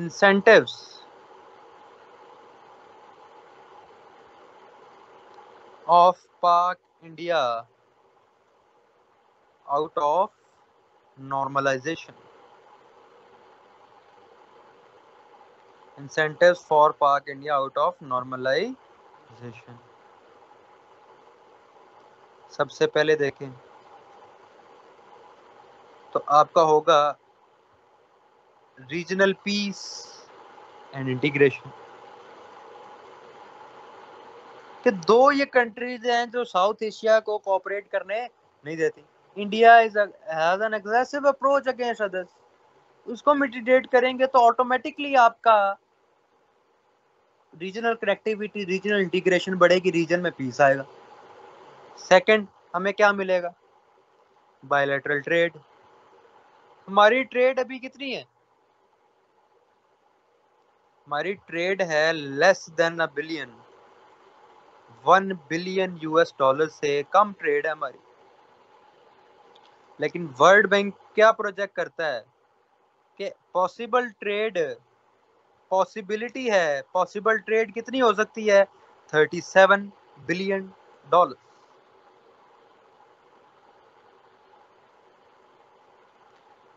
incentives of Pak India out of normalization. Incentives for Pak India out of normalization. सबसे पहले देखें तो आपका होगा रीजनल पीस एंड इंटीग्रेशन, कि दो ये कंट्रीज हैं जो साउथ एशिया को कोऑपरेट करने नहीं देती. India has an aggressive approach against others. उसको मिटिगेट करेंगे तो ऑटोमेटिकली आपका रीजनल कनेक्टिविटी, रीजनल इंटीग्रेशन बढ़ेगी, रीजन में पीस आएगा. सेकंड, हमें क्या मिलेगा? Bilateral trade. हमारी ट्रेड अभी कितनी है? हमारी ट्रेड है less than a billion. 1 billion US dollar से कम ट्रेड है हमारी. लेकिन वर्ल्ड बैंक क्या प्रोजेक्ट करता है कि पॉसिबल ट्रेड, पॉसिबिलिटी है, पॉसिबल ट्रेड कितनी हो सकती है? 37 billion dollar.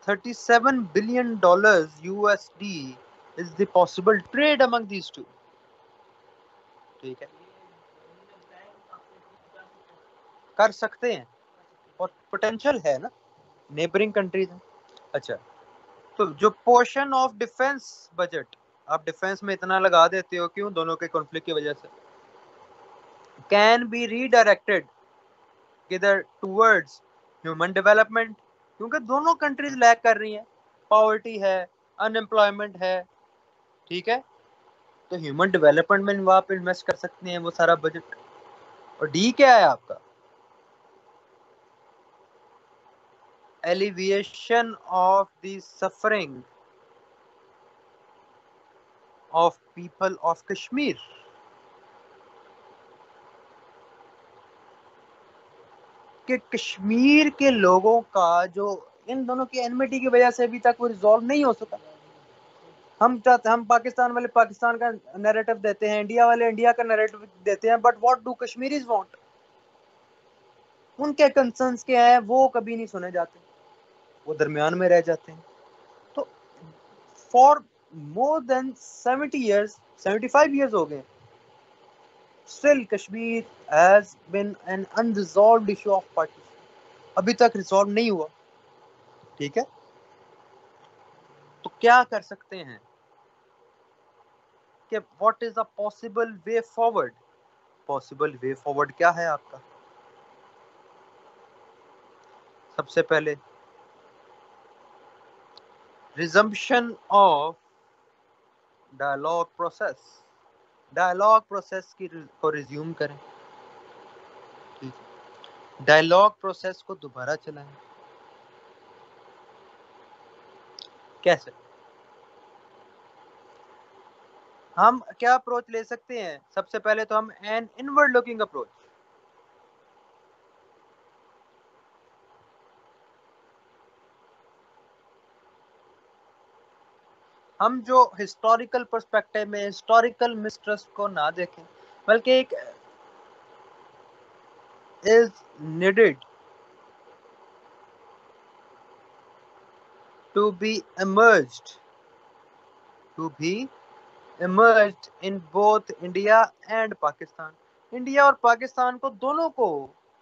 37 billion dollars USD is the possible trade among these two. ठीक है, कर सकते हैं और पोटेंशियल है ना, नेबरिंग कंट्रीज हैं. अच्छा, तो जो पोर्शन ऑफ डिफेंस बजट आप डिफेंस में इतना लगा देते हो, क्यों? दोनों के कॉन्फ्लिक्ट की वजह से. कैन बी रीडायरेक्टेड किधर? टूवर्ड्स ह्यूमन डेवलपमेंट, क्योंकि दोनों कंट्रीज लैग कर रही हैं. पॉवर्टी है, अनएम्प्लॉयमेंट है. ठीक है, तो ह्यूमन डेवलपमेंट में आप इन्वेस्ट कर सकते हैं वो सारा बजट. और डी क्या है आपका? Alleviation of the suffering of people of Kashmir. कि कश्मीर के लोगों का जो इन दोनों की एनमिटी की वजह से अभी तक वो रिजॉल्व नहीं हो सका. हम पाकिस्तान वाले पाकिस्तान का नैरेटिव देते हैं, इंडिया वाले इंडिया का नैरेटिव देते हैं, but what do Kashmiris want? उनके कंसर्न्स क्या है वो कभी नहीं सुने जाते, वो दरमियान में रह जाते हैं. तो for more than 70 years, 75 years हो गए, still Kashmir has been an unresolved issue of partition. अभी तक रिजॉल्व नहीं हुआ. ठीक है, तो क्या कर सकते हैं कि what is a possible way forward? Possible way forward क्या है आपका? सबसे पहले resumption of dialogue process. Dialogue process को रिज्यूम करें. ठीक है, डायलॉग प्रोसेस को दोबारा चलाएं. कैसे? हम क्या अप्रोच ले सकते हैं? सबसे पहले तो हम एन इनवर्ड लुकिंग अप्रोच. हम जो हिस्टोरिकल पर्सपेक्टिव में हिस्टोरिकल मिसट्रस्ट को ना देखें, बल्कि एक is needed to be emerged in both India and Pakistan. India और पाकिस्तान को दोनों को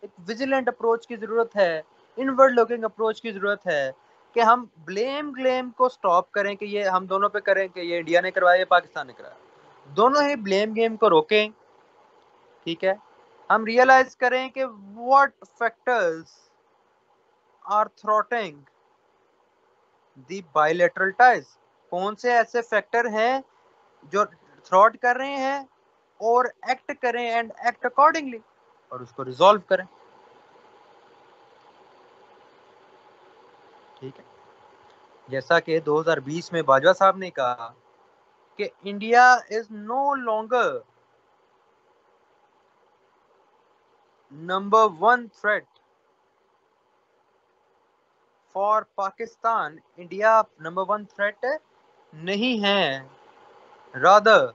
एक विजिलेंट अप्रोच की जरूरत है, इनवर्ड लुकिंग अप्रोच की जरूरत है, कि हम ब्लेम को स्टॉप करें कि ये हम दोनों पे करें कि ये इंडिया ने करवाया, ये पाकिस्तान ने कराया. दोनों ही ब्लेम गेम को रोकें. ठीक है, हम रियलाइज करें कि what factors are throttling the bilateral ties. कौन से ऐसे फैक्टर हैं जो थ्रॉट कर रहे हैं, और एक्ट करें एंड एक्ट अकॉर्डिंगली, और उसको रिजॉल्व करें. ठीक है, जैसा कि 2020 में बाजवा साहब ने कहा कि India is no longer number 1 threat for Pakistan. India number 1 threat नहीं है, rather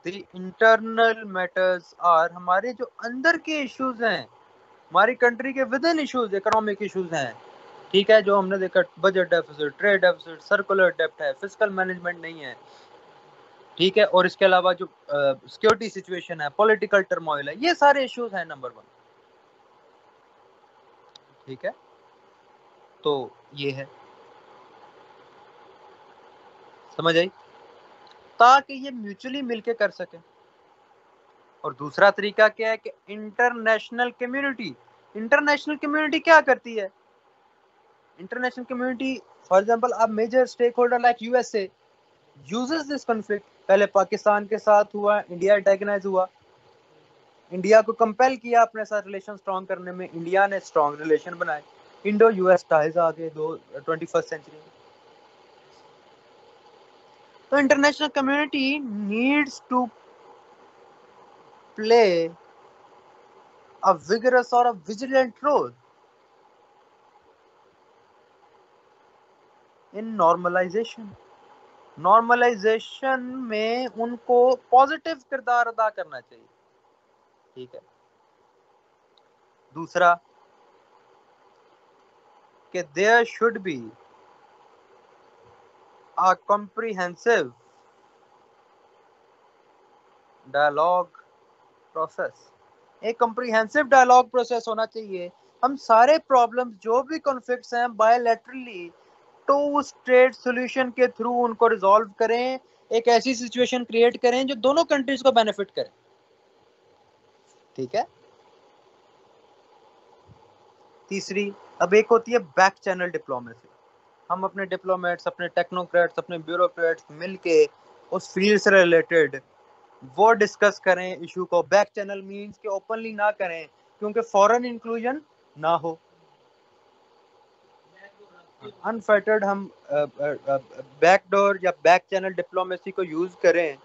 the internal matters are, हमारे जो अंदर के इश्यूज हैं, हमारी कंट्री के within issues, economic issues हैं, ठीक है, जो हमने देखा budget deficit, trade deficit, circular डेप्ट है, फिस्कल मैनेजमेंट नहीं है, ठीक है, और इसके अलावा जो सिक्योरिटी सिचुएशन है, पॉलिटिकल टर्मोइल है, ये सारे इश्यूज हैं नंबर 1, ठीक है, तो ये है, समझ आई, ताकि ये म्यूचुअली मिलके कर सके। और दूसरा तरीका क्या है कि इंटरनेशनल कम्युनिटी क्या करती है, इंटरनेशनल कम्युनिटी, फॉर एग्जांपल अब major stake holder like USA uses this conflict, पहले पाकिस्तान के साथ हुआ, इंडिया एंटेगनाइज हुआ, इंडिया को कंपेल किया अपने साथ रिलेशन स्ट्रॉन्ग करने में, इंडिया ने स्ट्रॉन्ग रिलेशन बनाए, इंडो यूएस टाइज आ गए 21st सेंचुरी में। तो international community needs to play a vigorous or a vigilant role in normalization में उनको पॉजिटिव किरदार अदा करना चाहिए, ठीक है। दूसरा कि there should be a comprehensive dialogue process, एक कॉम्प्रिहेंसिव डायलॉग प्रोसेस होना चाहिए, हम सारे प्रॉब्लम्स जो भी कॉन्फ्लिक्ट्स हैं बायोलैटरली टू स्टेट सॉल्यूशन के थ्रू उनको रिजॉल्व करें, एक ऐसी सिचुएशन क्रिएट करें जो दोनों कंट्रीज को बेनिफिट करे, ठीक है। तीसरी, अब एक होती है बैक चैनल डिप्लोमेसी, हम अपने डिप्लोमेट्स, अपने टेक्नोक्रेट्स, अपने ब्यूरोक्रेट्स मिलके उस फील्ड से रिलेटेड वो डिस्कस करें इशू को, बैक चैनल मींस कि ओपनली ना करें, क्योंकि फॉरेन इंक्लूजन ना हो, अनफेटर्ड हम बैकडोर या बैक चैनल डिप्लोमेसी को यूज करें,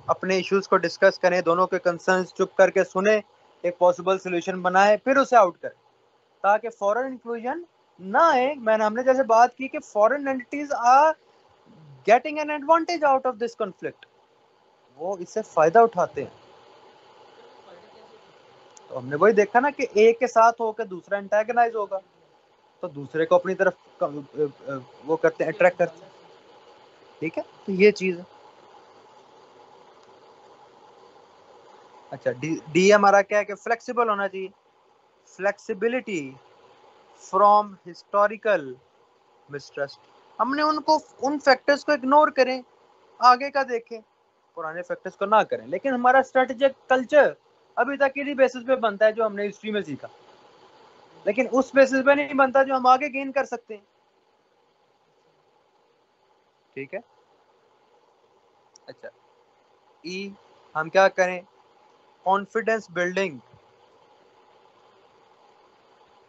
अपने इश्यूज को डिस्कस करें, दोनों के कंसर्न्स चुप करके सुने, एक पॉसिबल सोल्यूशन बनाए, फिर उसे आउट करें, ताकि फॉरेन इंक्लूजन ना आए। हमने जैसे बात की कि foreign entities are getting an advantage out of this conflict, वो इससे फायदा उठाते हैं। तो हमने वही देखा ना कि एक के साथ होकर दूसरा एंटेगनाइज होगा, तो दूसरे को अपनी तरफ वो करते हैं, अट्रैक्ट करते हैं, ठीक है, तो ये चीज है। अच्छा, डी हमारा क्या है कि फ्लेक्सिबल होना चाहिए, फ्लेक्सिबिलिटी फ्रॉम हिस्टोरिकल मिसट्रस्ट, हमने उनको उन फैक्टर्स को इग्नोर करें, आगे का देखें, पुराने फैक्टर्स को ना करें, लेकिन हमारा स्ट्रेटेजिक कल्चर अभी तक इसी बेसिस पे बनता है जो हमने हिस्ट्री में सीखा, लेकिन उस बेसिस पे नहीं बनता जो हम आगे गेन कर सकते हैं, ठीक है। अच्छा, ई हम क्या करें, कॉन्फिडेंस बिल्डिंग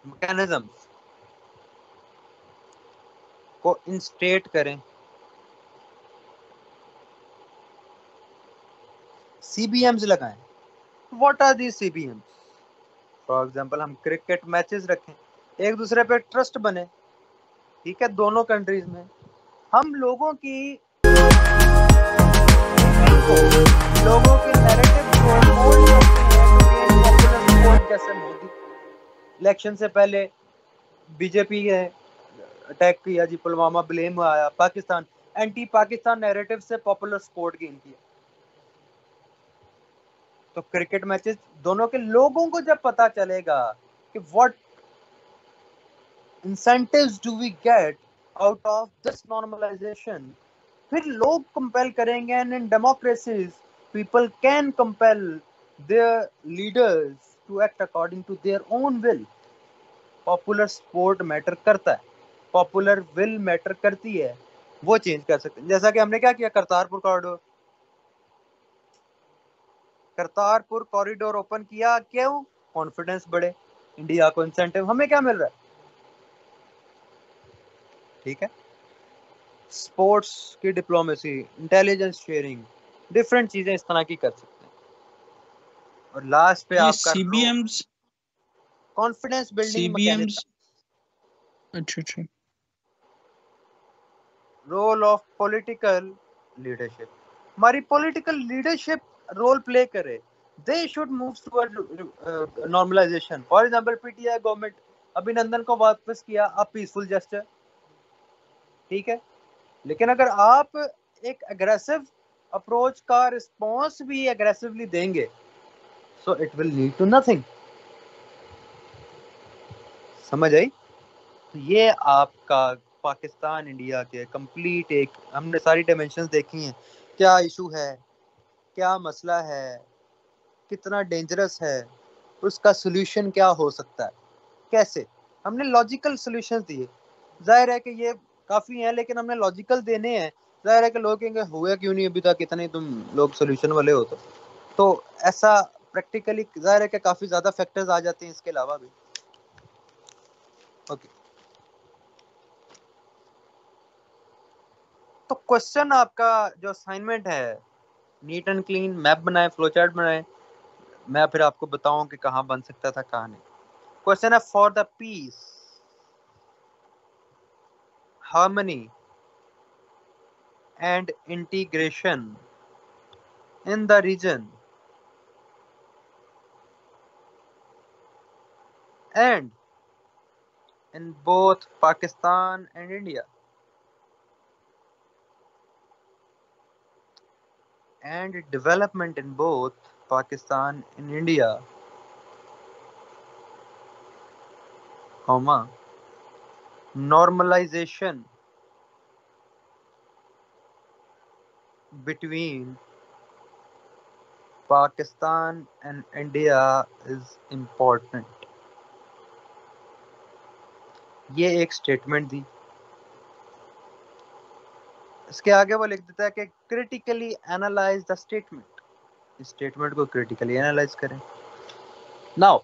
मैकेनिज्म्स को इंस्टेट करें, सीबीएम्स लगाएं। What are the CBMs? For example हम क्रिकेट मैचेस रखें, एक दूसरे पे ट्रस्ट बने, ठीक है, दोनों कंट्रीज में, हम लोगों की लोगों के नैरेटिव को मोल्ड करते हैं टू गेन पॉपुलर सपोर्ट, जैसे मोदी इलेक्शन से पहले बीजेपी है अटैक किया जी, पुलवामा ब्लेम आया, पाकिस्तान एंटी पाकिस्तान नैरेटिव से पॉपुलर सपोर्ट गेन किया। तो क्रिकेट मैचेस दोनों के लोगों को जब पता चलेगा कि what incentives do we get out of this normalization, फिर लोग कंपेल करेंगे, and in democracies people can compel their leaders to act according to their own will. Popular support matter करता है, पॉपुलर विल मैटर करती है, वो change कर सकते हैं। जैसा कि हमने क्या किया, करतारपुर कॉरिडोर ओपन किया, क्यों? कॉन्फिडेंस बढ़े, इंडिया को इंसेंटिव, हमें क्या मिल रहा है, ठीक है। स्पोर्ट्स की डिप्लोमेसी, इंटेलिजेंस शेयरिंग, डिफरेंट चीजें इस तरह की कर सकते हैं। और लास्ट पे ये आपका CBMs, confidence building CBMs, mechanism, अच्छा, रोल ऑफ पॉलिटिकल लीडरशिप, हमारी पॉलिटिकल लीडरशिप रोल प्ले करे, they should move toward normalization. For example PTI government Abhinandan को वापस किया, अब पीसफुल जेस्चर, ठीक है। लेकिन अगर आप एक एग्रेसिव अप्रोच का रिस्पॉन्स भी एग्रेसिवली देंगे, so it will lead to nothing. समझ आई? तो ये आपका पाकिस्तान इंडिया के कंप्लीट एक, हमने सारी डायमेंशंस देखी हैं, क्या इशू है, क्या मसला है, कितना डेंजरस है, उसका सोल्यूशन क्या हो सकता है, कैसे, हमने लॉजिकल सोल्यूशंस दिए। जाहिर है कि ये काफ़ी हैं, लेकिन हमने लॉजिकल देने हैं। जाहिर है कि लोग कहेंगे हुआ क्यों नहीं अभी तक, इतने तुम लोग सोल्यूशन वाले हो। तो ऐसा प्रैक्टिकली जाहिर है कि काफ़ी ज़्यादा फैक्टर्स आ जाते हैं इसके अलावा भी। ओके, तो क्वेश्चन आपका जो असाइनमेंट है, नीट एंड क्लीन मैप बनाए, फ्लो चार्ट बनाए, मैं फिर आपको बताऊं कि कहाँ बन सकता था कहाँ नहीं। क्वेश्चन है for the peace, harmony and integration in the region and in both Pakistan and India, and development in both Pakistan and India, comma, normalization between Pakistan and India is important। ये एक स्टेटमेंट दी, इसके आगे वो लिख देता है कि क्रिटिकली एनालाइज द स्टेटमेंट, इस स्टेटमेंट को क्रिटिकली एनालाइज करें। नाउ